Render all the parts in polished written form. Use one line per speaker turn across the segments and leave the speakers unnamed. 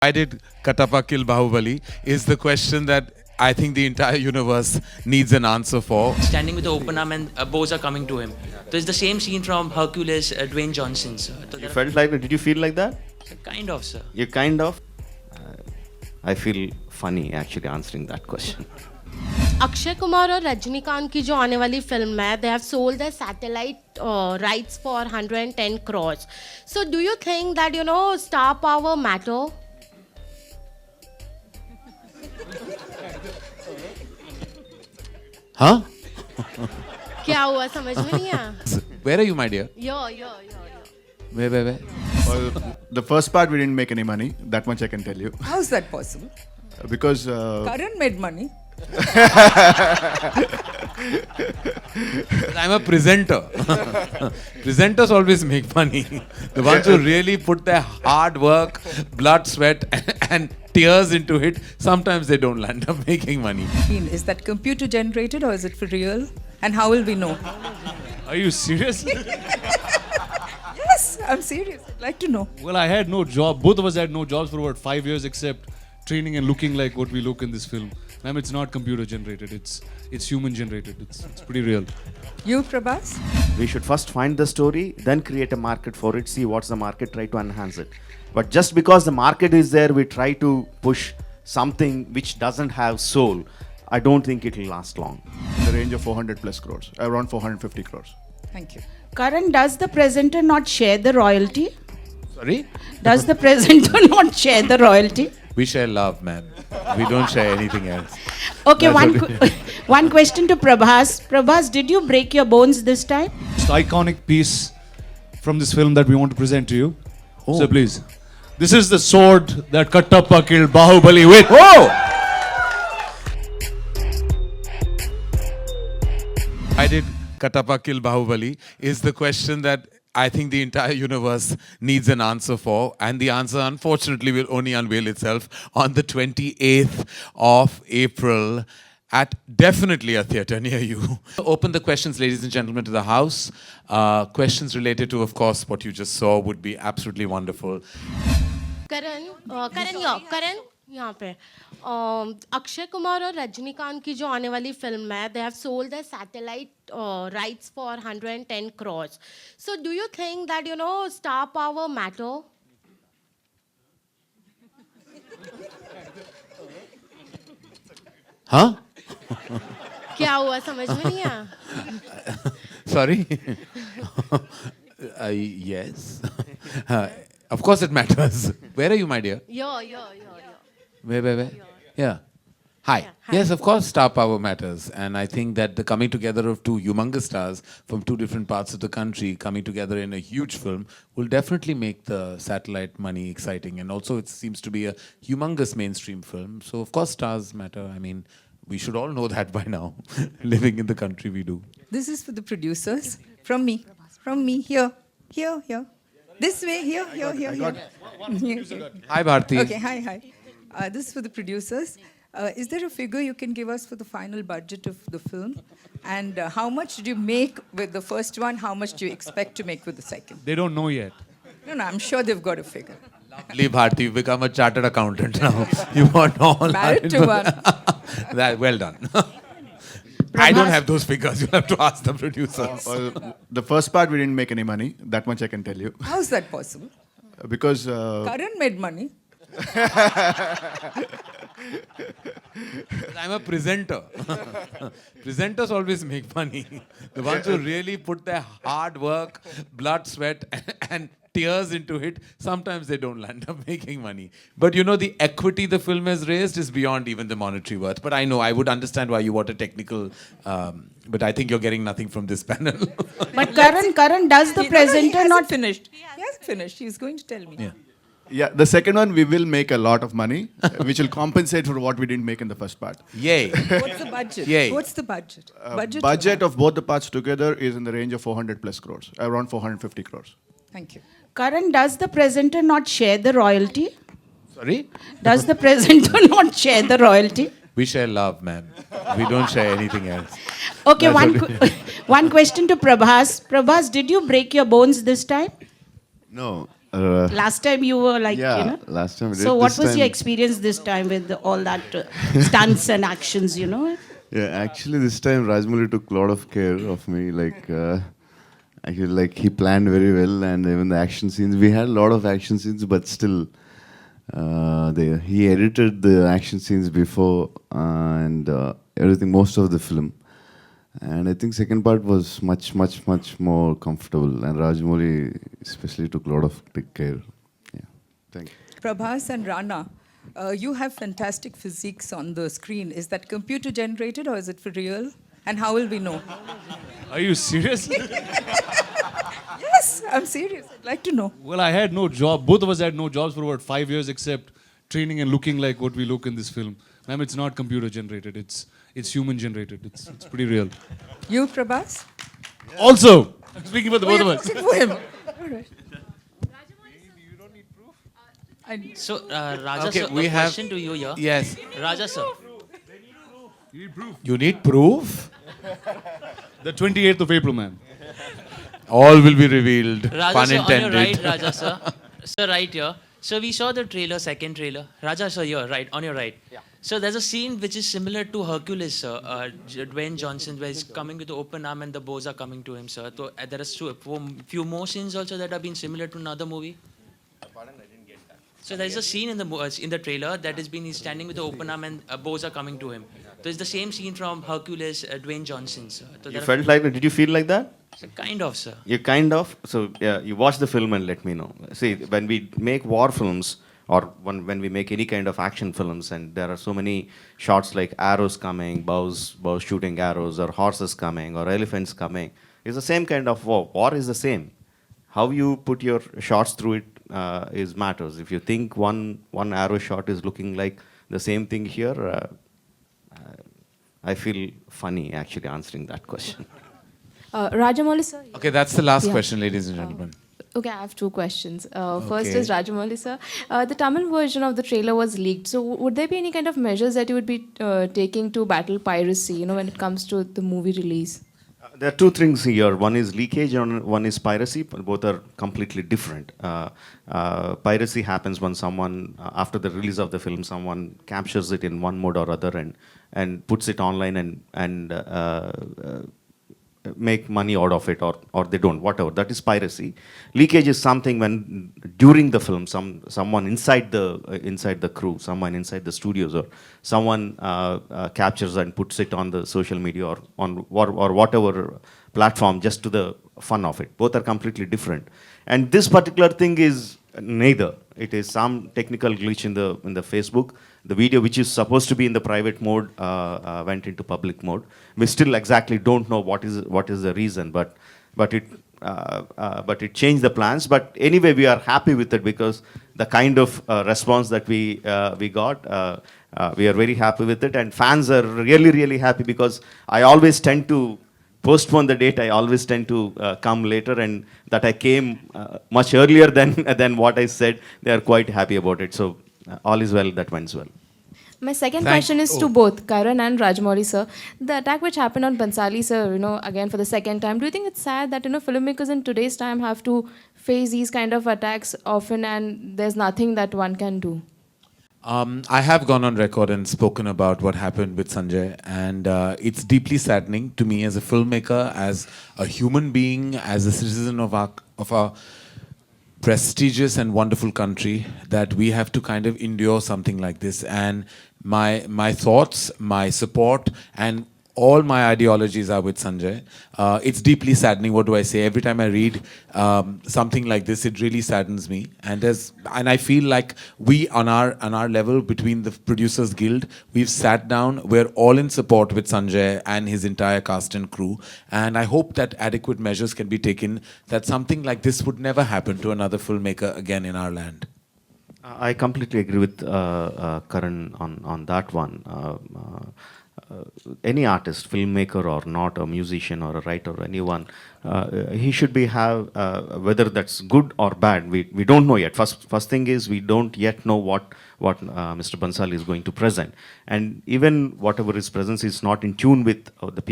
Why did Katappa kill Bahubali is the question that I think the entire universe needs an answer for.
Standing with the open arm and bows are coming to him. So it's the same scene from Hercules, Dwayne Johnson's.
You felt like that? Did you feel like that?
Kind of, sir.
You kind of? I feel funny actually answering that question.
Akshay Kumar और रजनीकांत की जो आने वाली film है, they have sold their satellite rights for 110 crores. So do you think that star power matter?
Huh?
क्या हुआ समझ में नहीं आया?
Where are you, my dear?
Yo.
Where?
Well, the first part we didn't make any money. That much I can tell you.
How's that possible?
Because
Karan made money.
I'm a presenter. Presenters always make money. The ones who really put their hard work, blood, sweat, and tears into it, sometimes they don't land up making money.
Is that computer generated or is it for real? And how will we know?
Are you serious?
Yes, I'm serious. I'd like to know.
Well, I had no job. Both of us had no jobs for about 5 years except training and looking like what we look in this film. Ma'am, it's not computer generated. It's human generated. It's pretty real.
You, Prabhas?
We should first find the story, then create a market for it, see what's the market, try to enhance it. But just because the market is there, we try to push something which doesn't have soul. I don't think it will last long.
in the range of 400 plus crores, around 450 crores.
Thank you.
Karan, does the presenter not share the royalty?
Sorry?
Does the presenter not share the royalty?
We share love, man. We don't share anything else.
Okay,
That's
one question to Prabhas. Prabhas, did you break your bones this time?
It's the iconic piece from this film that we want to present to you.
Oh.
So please. This is the sword that Katappa killed Bahubali with.
Why did Katappa kill Bahubali is the question that I think the entire universe needs an answer for. And the answer, unfortunately, will only unveil itself on the 28th of April at definitely a theatre near you. Open the questions, ladies and gentlemen, to the house. Questions related to, of course, what you just saw would be absolutely wonderful.
करण यहाँ पे अक्षय कुमार और रजनीकांत की जो आने वाली film है, they have sold their satellite rights for 110 crores. So do you think that star power matter?
Huh?
क्या हुआ समझ में नहीं आया?
Sorry? Yes. Of course it matters. Where are you, my dear?
Yo.
Where? Yeah. Hi.
Yeah, hi.
Yes, of course, star power matters. And I think that the coming together of two humongous stars from two different parts of the country coming together in a huge film will definitely make the satellite money exciting. And also, it seems to be a humongous mainstream film. So, of course, stars matter. I mean, we should all know that by now, living in the country we do.
This is for the producers. From me. Here. This way. Here.
Hi, Bharti.
Okay, hi. This is for the producers. Is there a figure you can give us for the final budget of the film? And how much did you make with the first one? How much do you expect to make with the second?
They don't know yet.
No, I'm sure they've got a figure.
Lovely, Bharti. You've become a chartered accountant now. You want all
Married to one.
Well done. I don't have those figures. You'll have to ask the producers.
Well, the first part we didn't make any money. That much I can tell you.
How's that possible?
Because
Karan made money.
I'm a presenter. Presenters always make money. The ones who really put their hard work, blood, sweat, and tears into it, sometimes they don't land up making money. But the equity the film has raised is beyond even the monetary worth. But I know, I would understand why you want a technical... but I think you're getting nothing from this panel.
But Karan, does the presenter not
finished? He hasn't finished. He's going to tell me.
yeah, the second one we will make a lot of money, which will compensate for what we didn't make in the first part.
Yay.
What's the budget?
Yay.
What's the budget?
Budget of both the parts together is in the range of 400 plus crores, around 450 crores.
Thank you.
Karan, does the presenter not share the royalty?
Sorry?
Does the presenter not share the royalty?
We share love, man. We don't share anything else.
Okay,
That's
one question to Prabhas. Prabhas, did you break your bones this time?
No,
Last time you were like,
Yeah,
you know.
last time we did.
So what
This
was your
time-
experience this time with all that stunts and actions, you know?
Yeah, actually, this time Rajmouli took a lot of care of me. Actually, like he planned very well, and even the action scenes. We had a lot of action scenes, but still, he edited the action scenes before and everything, most of the film. And I think second part was much more comfortable. And Rajmouli especially took a lot of big care. Yeah, thank you.
Prabhas and Rana, you have fantastic physiques on the screen. Is that computer generated or is it for real? And how will we know?
Are you serious?
Yes, I'm serious. I'd like to know.
Well, I had no job. Both of us had no jobs for about 5 years except training and looking like what we look in this film. Ma'am, it's not computer generated. It's human generated. It's pretty real.
You, Prabhas?
Also, I'm speaking for the both of us.
For him. All right.
So, Raja
Okay,
sir,
we
a
have-
question to you here.
Yes.
Raja sir,
You need proof?
The 28th of April, ma'am.
All will be revealed.
Raja
Pun
sir, on your right,
intended.
Raja sir. Sir, right here. So we saw the trailer, second trailer. Raja sir, here, right, on your right. Yeah. So there's a scene which is similar to Hercules, sir. Dwayne Johnson, where he's coming with the open arm and the bows are coming to him, sir. So there are few more scenes also that have been similar to another movie. So there is a scene in the trailer that has been he's standing with the open arm and bows are coming to him. So it's the same scene from Hercules, Dwayne Johnson, sir. So
You felt like, did you feel like that?
kind of, sir.
You kind of, so yeah, you watch the film and let me know. See, when we make war films or when we make any kind of action films and there are so many shots like arrows coming, bows shooting arrows, or horses coming, or elephants coming, it's the same kind of war. War is the same. How you put your shots through it is matters. If you think one arrow shot is looking like the same thing here, I feel funny actually answering that question.
Rajamouli sir.
Okay, that's the last
Yeah.
question, ladies and gentlemen.
Okay, I have two questions. First
Okay.
is Rajamouli sir. The Tamil version of the trailer was leaked. So would there be any kind of measures that you would be taking to battle piracy, you know, when it comes to the movie release?
There are two things here. One is leakage and one is piracy. Both are completely different. Piracy happens when someone, after the release of the film, someone captures it in one mode or other and puts it online and make money out of it, or they don't, whatever. That is piracy. Leakage is something when during the film, someone inside the crew, someone inside the studios, or someone captures and puts it on the social media or on or whatever platform just to the fun of it. Both are completely different. And this particular thing is neither. It is some technical glitch in the Facebook. The video, which is supposed to be in the private mode, went into public mode. We still exactly don't know what is the reason, but it changed the plans. But anyway, we are happy with it because the kind of response that we got, we are very happy with it, and fans are really happy because I always tend to postpone the date. I always tend to come later, and that I came much earlier than what I said. They are quite happy about it. So all is well that went well.
My second question is to both Karan and Rajamouli sir. The attack which happened on Bansali sir, you know, again for the second time, do you think it's sad that, you know, filmmakers in today's time have to face these kind of attacks often and there's nothing that one can do?
I have gone on record and spoken about what happened with Sanjay, and it's deeply saddening to me as a filmmaker, as a human being, as a citizen of our prestigious and wonderful country, that we have to kind of endure something like this. And my thoughts, my support, and all my ideologies are with Sanjay. It's deeply saddening. What do I say? Every time I read something like this, it really saddens me. And I feel like we, on our level, between the Producers Guild, we've sat down. We're all in support with Sanjay and his entire cast and crew. And I hope that adequate measures can be taken, that something like this would never happen to another filmmaker again in our land.
I completely agree with Karan on that one. Any artist, filmmaker or not, a musician or a writer, anyone, he should have whether that's good or bad. We don't know yet. First thing is we don't yet know what Mr. Bansali is going to present, and even whatever his presence is not in tune with the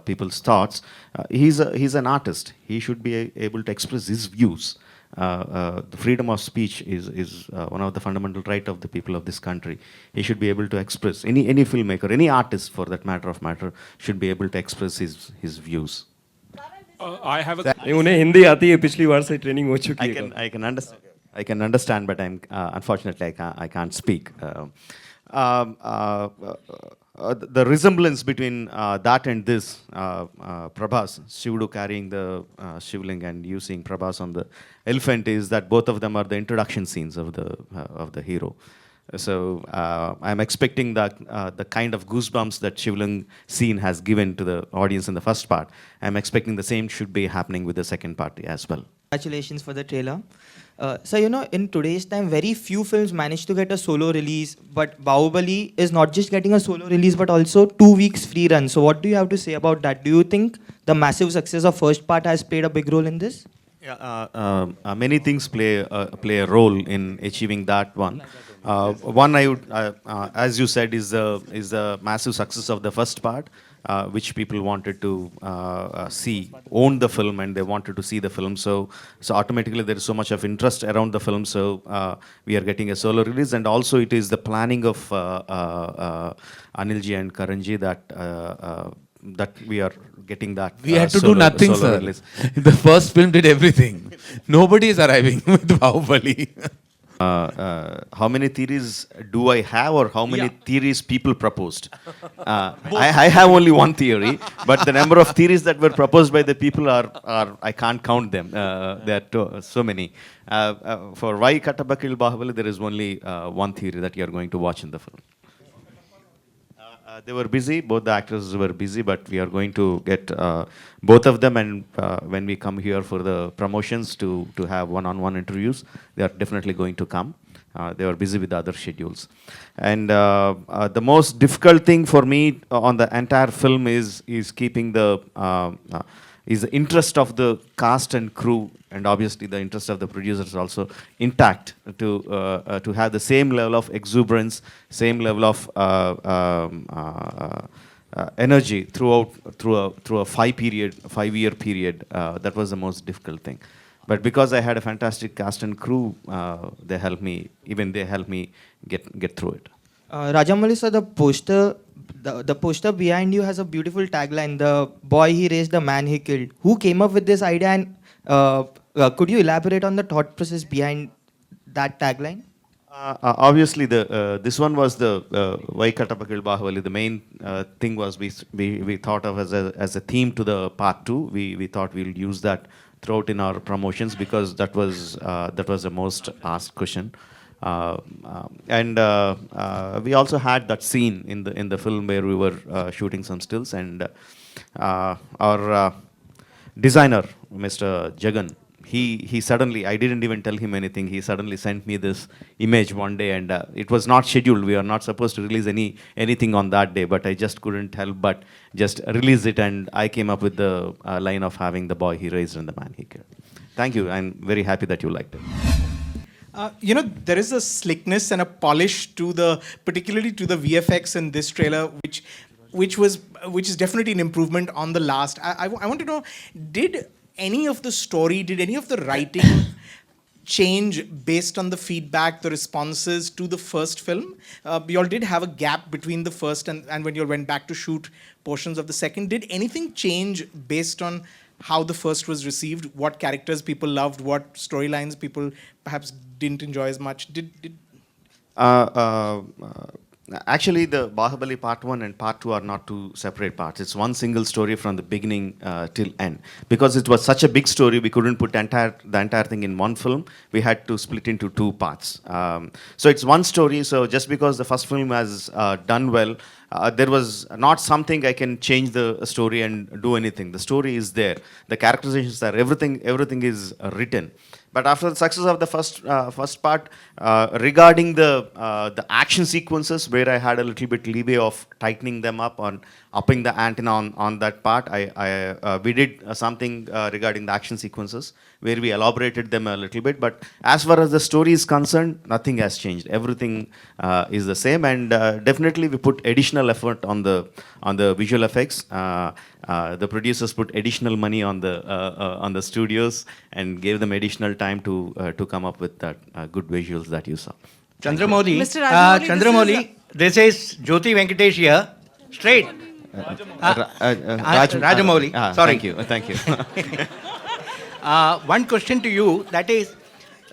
people's thoughts. He's an artist. He should be able to express his views. the freedom of speech is one of the fundamental right of the people of this country. He should be able to express, any filmmaker, any artist for that matter, should be able to express his views.
I have a
उन्हें हिंदी आती है पिछली बार से training हो चुकी है
I can understand, but unfortunately I can't speak. The resemblance between that and this, Prabhas, Shivudu carrying the Shivling and using Prabhas on the elephant, is that both of them are the introduction scenes of the hero. So I'm expecting that the kind of goosebumps that Shivling scene has given to the audience in the first part, I'm expecting the same should be happening with the second part as well.
Congratulations for the trailer. So, in today's time, very few films manage to get a solo release, but Bahubali is not just getting a solo release, but also 2 weeks free run. So what do you have to say about that? Do you think the massive success of first part has played a big role in this?
Yeah, many things play a role in achieving that one. One, I would, as you said, is the massive success of the first part, which people wanted to see, own the film, and they wanted to see the film. So automatically there is so much of interest around the film. So we are getting a solo release, and also it is the planning of Anilji and Karanji that we are getting that.
We had to do nothing, sir.
Release.
The first film did everything. Nobody is arriving with Bahubali.
How many theories do I have, or how many theories people proposed? I have only one theory, but the number of theories that were proposed by the people are I can't count them. There are so many. For why Kattabakil Bahubali, there is only one theory that you are going to watch in the film. They were busy, both the actors were busy, but we are going to get both of them, and when we come here for the promotions to have one-on-one interviews, they are definitely going to come. They were busy with other schedules. And the most difficult thing for me on the entire film is keeping the interest of the cast and crew, and obviously the interest of the producers also intact, to have the same level of exuberance, same level of energy through a 5-year period. That was the most difficult thing. But because I had a fantastic cast and crew, they helped me get through it.
Rajamouli sir, the poster behind you has a beautiful tagline: "The boy he raised, the man he killed." Who came up with this idea, and could you elaborate on the thought process behind that tagline?
Obviously, this one was the why Kattabakil Bahubali. The main thing was we thought of as a theme to the part 2. We thought we'll use that throughout in our promotions, because that was the most asked question. And we also had that scene in the film where we were shooting some stills, and our designer, Mr. Jagan, he suddenly, I didn't even tell him anything, he suddenly sent me this image one day, and it was not scheduled. We are not supposed to release anything on that day, but I just couldn't help but just release it, and I came up with the line of having the boy he raised and the man he killed. Thank you. I'm very happy that you liked it.
there is a slickness and a polish to particularly to the VFX in this trailer, which is definitely an improvement on the last. I want to know, did any of the writing change based on the feedback, the responses to the first film? You all did have a gap between the first and when you all went back to shoot portions of the second. Did anything change based on how the first was received? What characters people loved? What storylines people perhaps didn't enjoy as much?
Actually, the Bahubali Part 1 and Part 2 are not two separate parts. It's one single story from the beginning till end. Because it was such a big story, we couldn't put the entire thing in one film. We had to split into 2 parts. So it's one story. So just because the first film has done well, there was not something I can change the story and do anything. The story is there. The characterizations are everything is written. But after the success of the first part, regarding the action sequences, where I had a little bit leeway of tightening them up upping the antenna on that part. We did something regarding the action sequences where we elaborated them a little bit. But as far as the story is concerned, nothing has changed. Everything is the same, and definitely we put additional effort on the visual effects. The producers put additional money on the studios and gave them additional time to come up with that good visuals that you saw.
Chandramouli,
Mr. Rajamouli,
Chandramouli, this is Jyoti Venkatesh here. Straight. Rajamouli. Sorry.
Thank you.
One question to you, that is,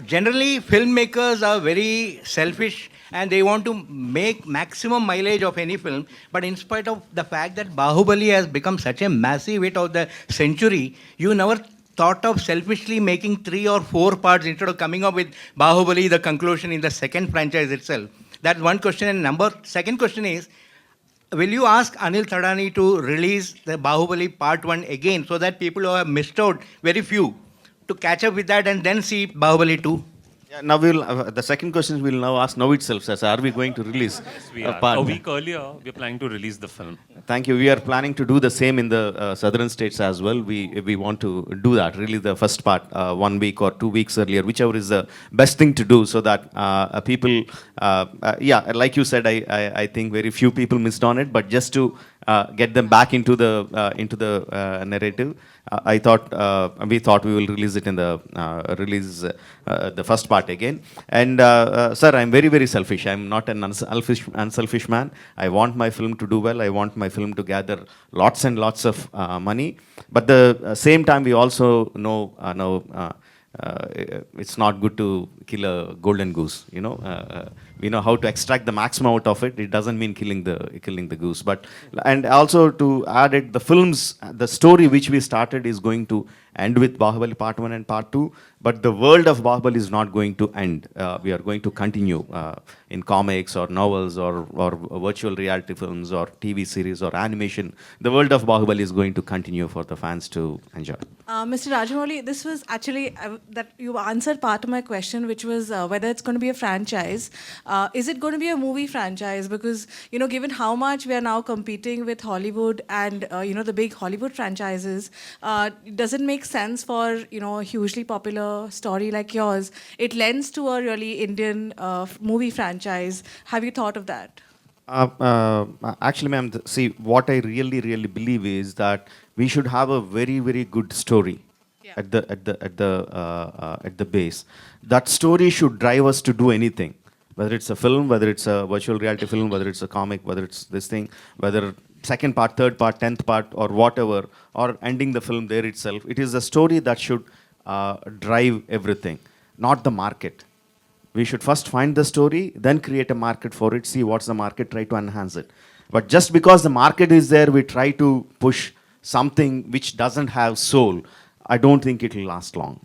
generally filmmakers are very selfish and they want to make maximum mileage of any film. But in spite of the fact that Bahubali has become such a massive hit of the century, you never thought of selfishly making 3 or 4 parts instead of coming up with Bahubali, the conclusion in the second franchise itself. That's one question. And second question is, will you ask Anil Thadani to release the Bahubali Part 1 again so that people who have missed out, very few, to catch up with that and then see Bahubali 2?
Yeah, now the second question we'll now ask now itself, sir. Are we going to release part?
A week earlier, we're planning to release the film.
Thank you. We are planning to do the same in the southern states as well. We want to do that, release the first part 1 week or 2 weeks earlier, whichever is the best thing to do, so that people, like you said, I think very few people missed on it, but just to get them back into the narrative, we thought we will release it in the first part again. And sir, I'm very, very selfish. I'm not an unselfish man. I want my film to do well. I want my film to gather lots and lots of money. But the same time, we also know it's not good to kill a golden goose. We know how to extract the maximum out of it. It doesn't mean killing the goose. And also to add it, the story which we started is going to end with Bahubali Part 1 and Part 2. But the world of Bahubali is not going to end. We are going to continue in comics or novels or virtual reality films or TV series or animation. The world of Bahubali is going to continue for the fans to enjoy.
Mr. Rajamouli, this was actually that you answered part of my question, which was whether it's going to be a franchise. Is it going to be a movie franchise? Because, given how much we are now competing with Hollywood and, the big Hollywood franchises, does it make sense for, a hugely popular story like yours? It lends to a really Indian movie franchise. Have you thought of that?
Actually, ma'am, see, what I really, really believe is that we should have a very, very good story at the base. That story should drive us to do anything. Whether it's a film, whether it's a virtual reality film, whether it's a comic, whether it's this thing, whether second part, third part, 10th part, or whatever, or ending the film there itself. It is a story that should drive everything, not the market. We should first find the story, then create a market for it, see what's the market, try to enhance it. But just because the market is there, we try to push something which doesn't have soul. I don't think it will last long.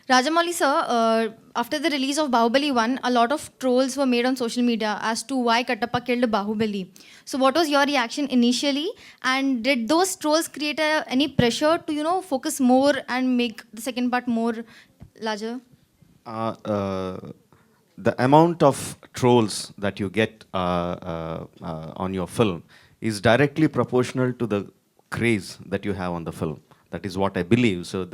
Rajamouli sir, after the release of Bahubali 1, a lot of trolls were made on social media as to why Kattappa killed Bahubali. So what was your reaction initially? And did those trolls create any pressure to, focus more and make the second part more larger?
The amount of trolls that you get on your film is directly proportional to the craze that you have on the film. That is what I believe. So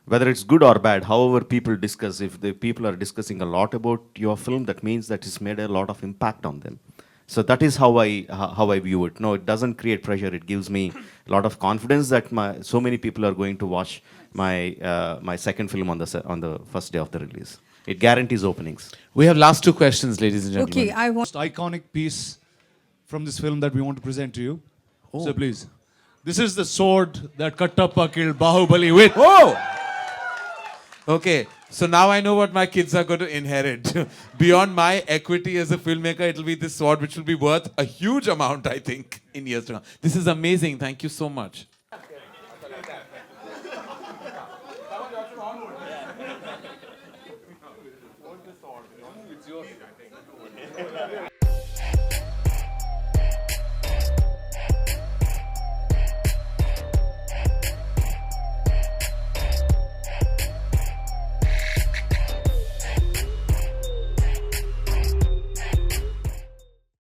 whether it's good or bad, however people discuss, if the people are discussing a lot about your film, that means that it's made a lot of impact on them. So that is how I view it. No, it doesn't create pressure. It gives me a lot of confidence that so many people are going to watch my second film on the first day of the release. It guarantees openings.
We have last 2 questions, ladies and gentlemen.
Okay, I want
Most iconic piece from this film that we want to present to you. So please. This is the sword that Kattappa killed Bahubali with.
Oh! Okay, so now I know what my kids are going to inherit. Beyond my equity as a filmmaker, it will be this sword which will be worth a huge amount, I think, in years to come. This is amazing. Thank you so much.